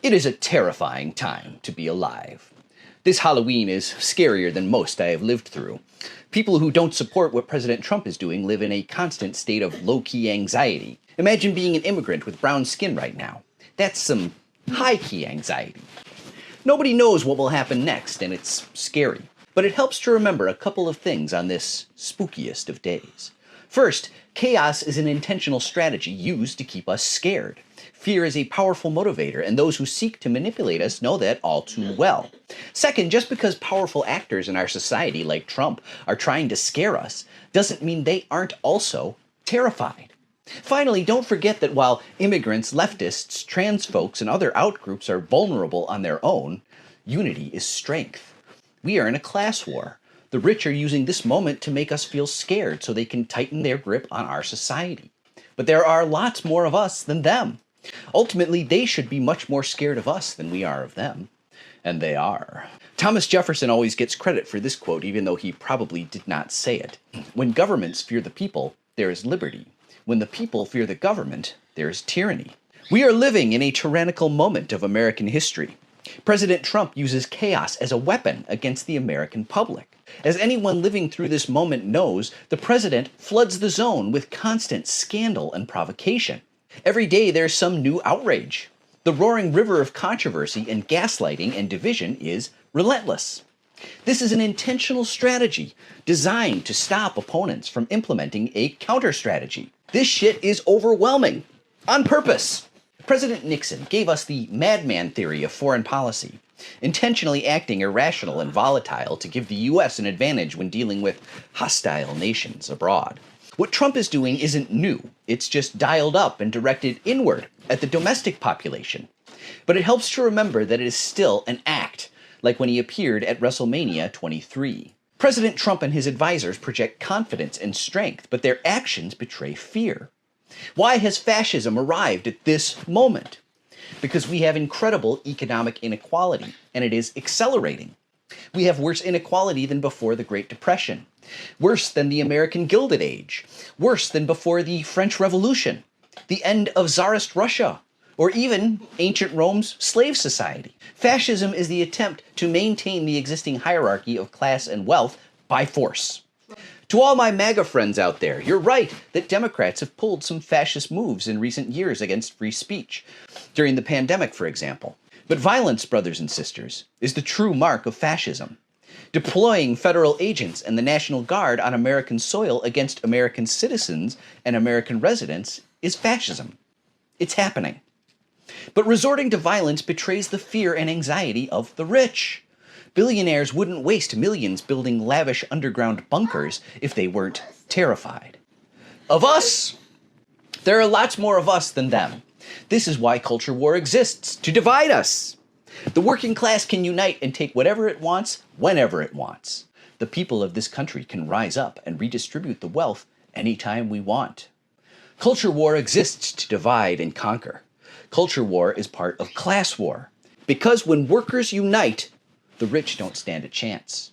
It is a terrifying time to be alive. This Halloween is scarier than most I have lived through. People who don't support what President Trump is doing live in a constant state of low-key anxiety. Imagine being an immigrant with brown skin right now. That's some high-key anxiety. Nobody knows what will happen next, and it's scary. But it helps to remember a couple of things on this spookiest of days. First, chaos is an intentional strategy used to keep us scared. Fear is a powerful motivator, and those who seek to manipulate us know that all too well. Second, just because powerful actors in our society, like Trump, are trying to scare us, doesn't mean they aren't also terrified. Finally, don't forget that while immigrants, leftists, trans folks, and other outgroups are vulnerable on their own, unity is strength. We are in a class war. The rich are using this moment to make us feel scared so they can tighten their grip on our society. But there are lots more of us than them. Ultimately, they should be much more scared of us than we are of them. And they are. Thomas Jefferson always gets credit for this quote, even though he probably did not say it. When governments fear the people, there is liberty. When the people fear the government, there is tyranny. We are living in a tyrannical moment of American history. President Trump uses chaos as a weapon against the American public. As anyone living through this moment knows, the president floods the zone with constant scandal and provocation. Every day there's some new outrage. The roaring river of controversy and gaslighting and division is relentless. This is an intentional strategy designed to stop opponents from implementing a counter-strategy. This shit is overwhelming. On purpose. President Nixon gave us the madman theory of foreign policy, intentionally acting irrational and volatile to give the US an advantage when dealing with hostile nations abroad. What Trump is doing isn't new. It's just dialed up and directed inward at the domestic population. But it helps to remember that it is still an act, like when he appeared at WrestleMania 23. President Trump and his advisors project confidence and strength, but their actions betray fear. Why has fascism arrived at this moment? Because we have incredible economic inequality, and it is accelerating. We have worse inequality than before the Great Depression, worse than the American Gilded Age, worse than before the French Revolution, the end of Tsarist Russia, or even ancient Rome's slave society. Fascism is the attempt to maintain the existing hierarchy of class and wealth by force. To all my MAGA friends out there, you're right that Democrats have pulled some fascist moves in recent years against free speech, during the pandemic, for example. But violence, brothers and sisters, is the true mark of fascism. Deploying federal agents and the National Guard on American soil against American citizens and American residents is fascism. It's happening. But resorting to violence betrays the fear and anxiety of the rich. Billionaires wouldn't waste millions building lavish underground bunkers if they weren't terrified. Of us! There are lots more of us than them. This is why culture war exists, to divide us. The working class can unite and take whatever it wants, whenever it wants. The people of this country can rise up and redistribute the wealth anytime we want. Culture war exists to divide and conquer. Culture war is part of class war. Because when workers unite, the rich don't stand a chance.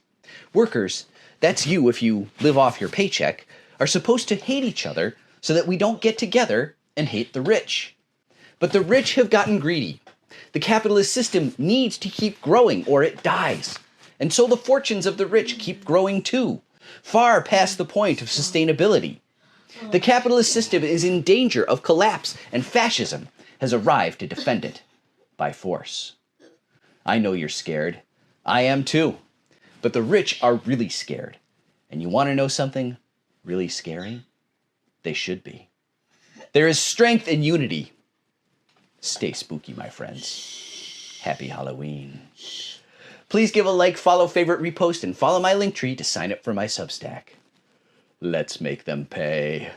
Workers, that's you if you live off your paycheck, are supposed to hate each other so that we don't get together and hate the rich. But the rich have gotten greedy. The capitalist system needs to keep growing or it dies. And so the fortunes of the rich keep growing too, far past the point of sustainability. The capitalist system is in danger of collapse, and fascism has arrived to defend it by force. I know you're scared. I am too. But the rich are really scared. And you want to know something really scary? They should be. There is strength in unity. Stay spooky, my friends. Happy Halloween. Please give a like, follow, favorite, repost, and follow my Linktree to sign up for my Substack. Let's make them pay.